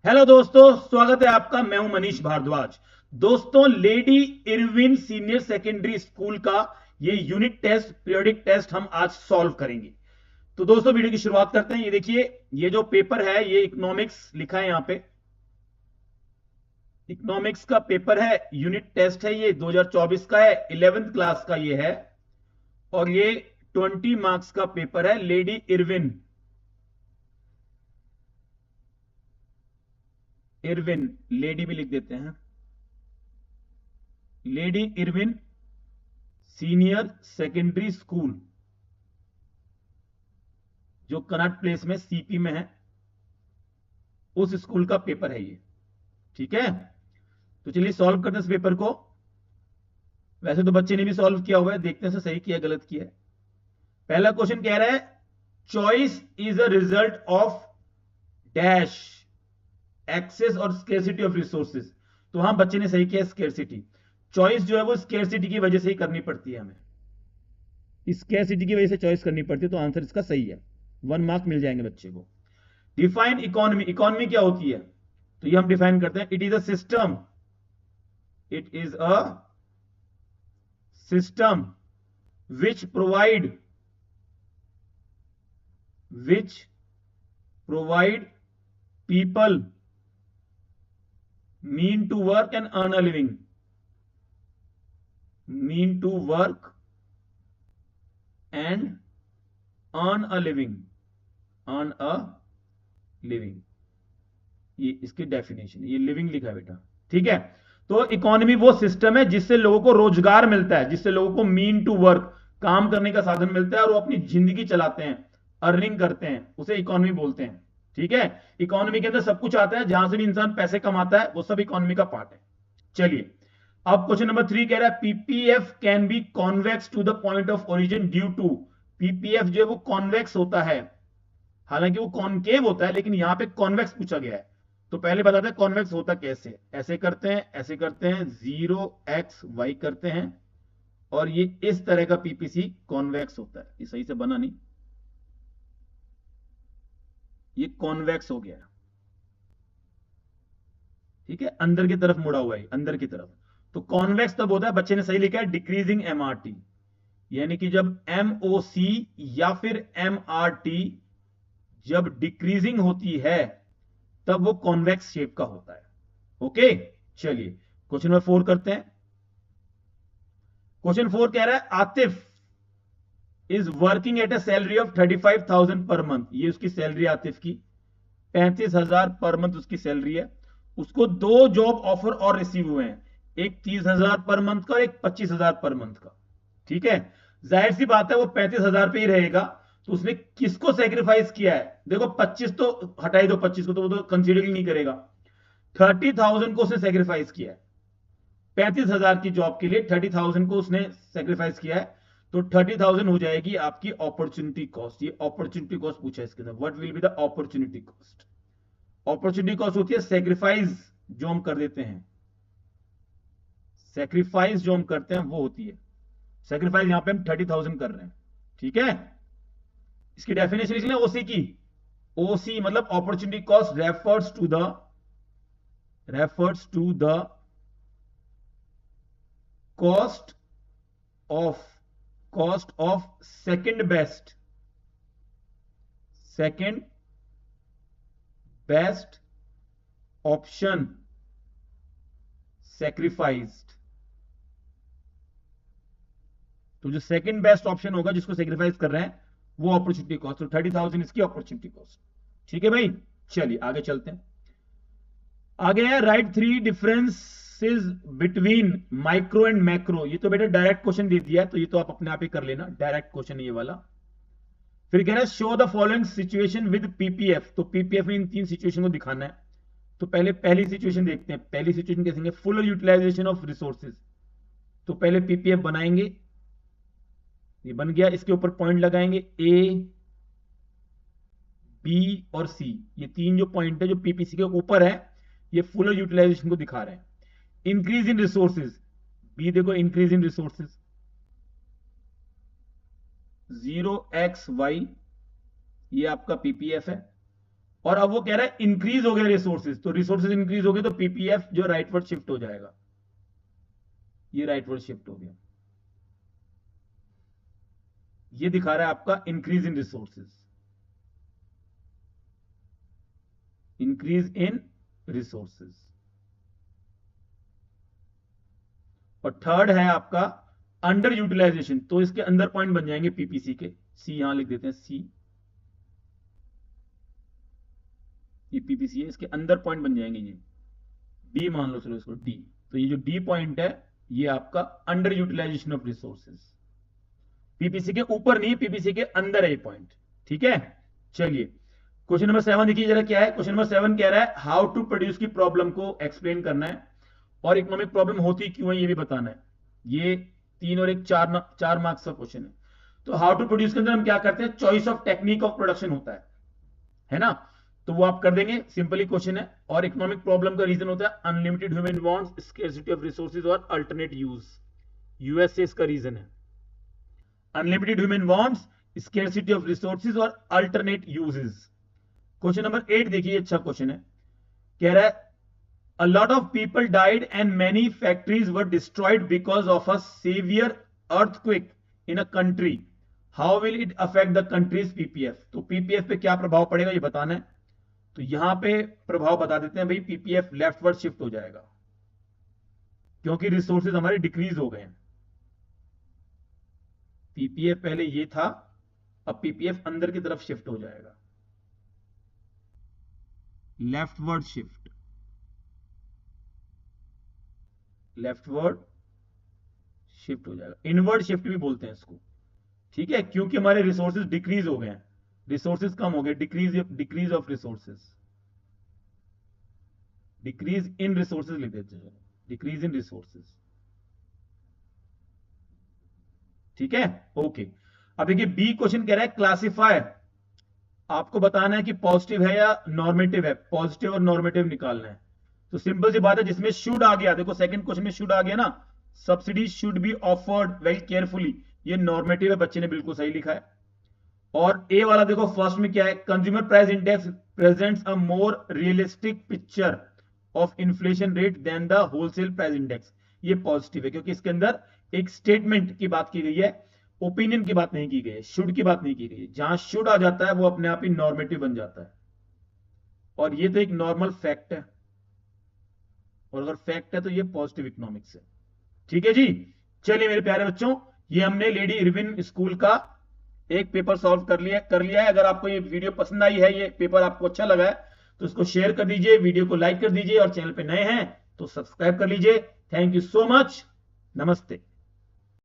Hello दोस्तों, स्वागत है आपका। मैं हूं मनीष भारद्वाज। दोस्तों, lady Irwin senior secondary school का ये यूनिट टेस्ट, पीरियोडिक टेस्ट हम आज सॉल्व करेंगे। तो दोस्तों, वीडियो की शुरुआत करते हैं। ये देखिए, ये जो पेपर है ये इकोनॉमिक्स लिखा है यहां पे। इकोनॉमिक्स का पेपर है, यूनिट टेस्ट है, ये 2024 का है, 11th क्लास का ये है। और ये 20 मार्क्स का पेपर है। लेडी इरविन, इरविन लेडी भी लिख देते हैं, lady Irwin senior secondary school, जो कनॉट प्लेस में सीपी में है, उस स्कूल का पेपर है ये। ठीक है, तो चलिए सॉल्व करते हैं इस पेपर को। वैसे तो बच्चे ने भी सॉल्व किया हुआ है, देखते हैं से सही किया गलत किया है। पहला क्वेश्चन कह रहा है, choice is a result of dash, excess और स्केर्सिटी ऑफ रिसोर्सेज। तो हाँ, बच्चे ने सही किया, स्केर्सिटी। चॉइस जो है वो स्केर्सिटी की वजह से ही करनी पड़ती है हमें, स्केर्सिटी की वजह से चॉइस करनी पड़ती है। तो आंसर इसका सही है, 1 मार्क मिल जाएंगे बच्चे को। डिफाइन इकोनॉमी, इकोनॉमी क्या होती है? तो ये हम डिफाइन करते हैं, it is a system, it is a system which provide people mean to work and earn a living, mean to work and earn a living, earn a living। ये इसकी डेफिनेशन, ये लिविंग लिखा है बेटा। ठीक है, तो इकोनॉमी वो सिस्टम है जिससे लोगों को रोजगार मिलता है, जिससे लोगों को मीन टू वर्क, काम करने का साधन मिलता है और वो अपनी जिंदगी चलाते हैं, अर्निंग करते हैं, उसे इकोनॉमी बोलते हैं। ठीक है, इकोनॉमी के अंदर सब कुछ आता है, जहां से भी इंसान पैसे कमाता है वो सब इकोनॉमी का पार्ट है। चलिए, अब क्वेश्चन नंबर 3 कह रहा है, PPF can be convex to the point of origin due to. PPF जो है वो कॉन्वेक्स होता है, हालांकि वो कॉनकेव होता है, लेकिन यहां पे कॉन्वेक्स पूछा गया है। तो पहले बताते हैं कॉन्वेक्स होता कैसे। ऐसे करते हैं, ऐसे करते हैं, 0 x y करते हैं, और ये इस तरह का पीपीसी कॉन्वेक्स होता है। ये सही से बना नहीं, ये कॉन्वेक्स हो गया। ठीक है, अंदर की तरफ मुड़ा हुआ है, अंदर की तरफ। तो कॉन्वेक्स तब होता है, बच्चे ने सही लिखा है, डिक्रीजिंग एमआरटी, यानी कि जब एमओसी या फिर एमआरटी जब डिक्रीजिंग होती है तब वो कॉन्वेक्स शेप का होता है। ओके, चलिए क्वेश्चन नंबर 4 करते हैं। क्वेश्चन 4 कह रहा है, Atif is working at a salary of 35,000 per month. ये उसकी सैलरी आतिफ की, 35,000 पर मंथ उसकी सैलरी है। उसको 2 जॉब ऑफर और रिसीव हुए हैं, एक 30,000 पर मंथ का और एक 25,000 पर मंथ का। ठीक है, जाहिर सी बात है वो 35,000 पे ही रहेगा। तो उसने किसको सेक्रीफाइस किया है? देखो, 25 तो हटाई दो, 25 को तो वो तो कंसीडर ही नहीं करेगा। 30,000 को उसने सेक्रीफाइस किया है, 35,000 की जॉब के लिए 30,000 को उसने सेक्रीफाइस किया है। तो 30,000 हो जाएगी आपकी अपॉर्चुनिटी कॉस्ट। ये अपॉर्चुनिटी कॉस्ट पूछा है इसके अंदर, what will be the opportunity cost. Opportunity cost होती है सेक्रीफाइस जो हम कर देते हैं, सेक्रीफाइस जो हम करते हैं वो होती है सेक्रीफाइस। यहां पे हम 30,000 कर रहे हैं। ठीक है, इसकी डेफिनेशन लिख लें ओसी की। ओसी मतलब opportunity cost refers to the cost of second best option sacrificed. तो जो सेकंड बेस्ट ऑप्शन होगा जिसको सेक्रीफाइस कर रहे हैं वो अपॉर्चुनिटी कॉस्ट। तो 30,000 इसकी अपॉर्चुनिटी कॉस्ट। ठीक है भाई, चलिए आगे चलते हैं। आगे है, right 3 differences between micro and macro. ये तो बेटा डायरेक्ट क्वेश्चन दे दिया है, तो ये तो आप अपने आप ही कर लेना, डायरेक्ट क्वेश्चन ये वाला। फिर कह रहा है, show the following situation with PPF. तो पीपीएफ में इन 3 सिचुएशन को दिखाना है। तो पहले पहली सिचुएशन देखते हैं। पहली सिचुएशन कैसे देंगे? Full utilization of resources. तो पहले पीपीएफ बनाएंगे, ये बन गया, इसके ऊपर पॉइंट लगाएंगे, ए बी और सी। ये 3 जो पॉइंट है जो पीपीसी के ऊपर है, ये फुल यूटिलाइजेशन को दिखा रहे हैं। इंक्रीज इन रिसोर्सेज, बी देखो, increase in resources 0 x y, ये आपका पीपीएफ है। और अब वो कह रहा है इंक्रीज हो गया रिसोर्सेज, तो रिसोर्सेज इंक्रीज हो गए तो पीपीएफ जो राइटवर्ड शिफ्ट हो जाएगा, ये राइटवर्ड शिफ्ट हो गया, ये दिखा रहा है आपका increase in resources, increase in resources. और थर्ड है आपका अंडर यूटिलाइजेशन, तो इसके अंदर पॉइंट बन जाएंगे पीपीसी के, सी यहां लिख देते हैं सी, ये पीपीसी है, इसके अंदर पॉइंट बन जाएंगे ये डी मान लो, चलो इसको डी, तो ये जो डी पॉइंट है ये आपका under utilization of resources, PPC के ऊपर नहीं, पीपीसी के अंदर है ये पॉइंट, ठीक है। चलिए क्वेश्चन नंबर 7 देखिए जरा क्या है। क्वेश्चन नंबर 7 कह रहा है हाउ टू प्रोड्यूस की प्रॉब्लम को एक्सप्लेन करना है और इकोनॉमिक प्रॉब्लम होती क्यों है ये भी बताना है। ये 3 और 1 4 मार्क्स का क्वेश्चन है। तो हाउ टू प्रोड्यूस के अंदर हम क्या करते हैं, choice of technique of production होता है ना, तो वो आप कर देंगे, सिंपली क्वेश्चन है। और इकोनॉमिक प्रॉब्लम का रीजन होता है unlimited human wants, scarcity of resources और अल्टरनेट यूज, यूएस से इसका रीजन है unlimited human wants, scarcity of resources और अल्टरनेट यूजेस। क्वेश्चन नंबर 8 देखिए, अच्छा क्वेश्चन है, कह रहा है a lot of people died and many factories were destroyed because of a severe earthquake in a country, how will it affect the country's PPF। तो PPF पे क्या प्रभाव पड़ेगा ये बताना है। तो यहां पे प्रभाव बता देते हैं भाई, PPF लेफ्टवर्ड शिफ्ट हो जाएगा क्योंकि रिसोर्सेज हमारे डिक्रीज हो गए हैं। PPF पहले ये था, अब PPF अंदर की तरफ शिफ्ट हो जाएगा, लेफ्टवर्ड शिफ्ट, लेफ्टवर्ड शिफ्ट हो जाएगा, इनवर्ड शिफ्ट भी बोलते हैं इसको, ठीक है, क्योंकि हमारे रिसोर्सेज डिक्रीज हो गए हैं, रिसोर्सेज कम हो गए, decrease of resources, decrease in resources लिख देते हैं, डिक्रीज इन रिसोर्सेज, ठीक है, ओके। अब देखिए बी क्वेश्चन कह रहा है क्लासिफाई, आपको बताना है कि पॉजिटिव है या नॉर्मेटिव है, पॉजिटिव और नॉर्मेटिव निकालना है। तो सिंपल सी बात है, जिसमें शुड आ गया, देखो सेकंड क्वेश्चन में शुड आ गया ना, subsidy should be offered very carefully, ये नॉर्मेटिव है, बच्चे ने बिल्कुल सही लिखा है। और ए वाला देखो फर्स्ट में क्या है, consumer price index presents a more realistic picture of inflation rate than the wholesale price index, ये पॉजिटिव है क्योंकि इसके अंदर एक स्टेटमेंट की बात की गई है, ओपिनियन की बात नहीं की गई है, शुड की बात नहीं की गई है। जहां शुड आ जाता है वो अपने आप ही नॉर्मेटिव बन जाता है, और ये तो एक नॉर्मल फैक्ट है, और अगर फैक्ट है तो ये पॉजिटिव इकोनॉमिक्स है, ठीक है जी। चलिए मेरे प्यारे बच्चों, ये हमने लेडी इरविन स्कूल का एक पेपर सॉल्व कर लिया है। अगर आपको ये वीडियो पसंद आई है, ये पेपर आपको अच्छा लगा है, तो इसको शेयर कर दीजिए, वीडियो को लाइक कर दीजिए, और चैनल पे नए हैं तो सब्सक्राइब कर लीजिए। थैंक यू सो मच, नमस्ते।